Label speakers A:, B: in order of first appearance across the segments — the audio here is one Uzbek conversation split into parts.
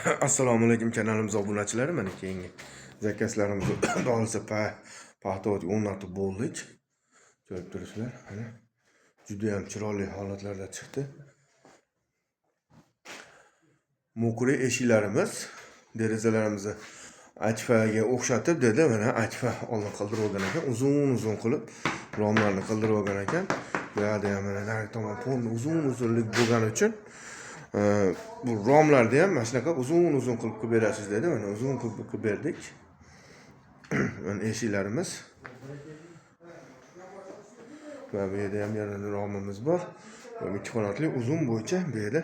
A: Assalomu alaykum kanalimiz obunachilari. Mana keyingi zakazlarimizni dolsa paxta o'rnatib bo'ldik. Ko'rib turibsizlar. Mana juda ham chiroyli holatlarda chiqdi. Mo'kri eshiklarimiz, derazalarimizni achfaga o'xshatib dedi. Mana achfa oldin qildirib olgan ekan, uzun qilib romlarni qildirib olgan ekan. Bu yerda ham mana nari tomon polni uzunlik bo'lgani uchun bu romlarni ham mana shunaqa uzun qilib berasiz dedi. Mana uzun qilib berdik. Mana eshiklarimiz. Va bu yerda ham yana romimiz bor. Ikki qanotli uzun bo'yicha bu yerda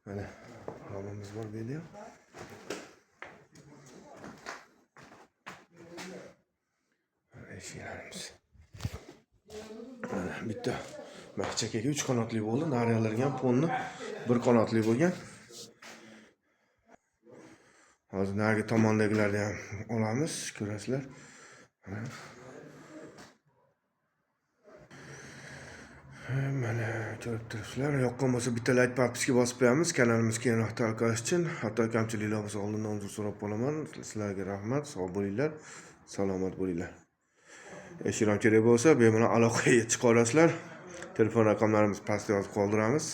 A: mana romimiz bor bu yerda ham. Eshiklarimiz. Mana bitta mahchakaga 3 qanotli bo'ldi. Nariyalarga ham polni 1 qanotli bo'lgan. Hozir narigi tomondagilarni ham olamiz, ko'rasizlar. Mana ko'rib turibsizlar. Yoqqan bo'lsa bitta like podpiska bosib qo'yamiz. Kanalimiz keyinroq tarqalishi uchun. Hatto kamchiliklar bo'lsa oldindan uzr so'rab qolaman. Sizlarga rahmat, sog' bo'linglar, salomat bo'linglar. Eshiklar kerak bo'lsa bemalol aloqaga chiqa olasizlar. Telefon raqamlarimiz pastda yozib qoldiramiz.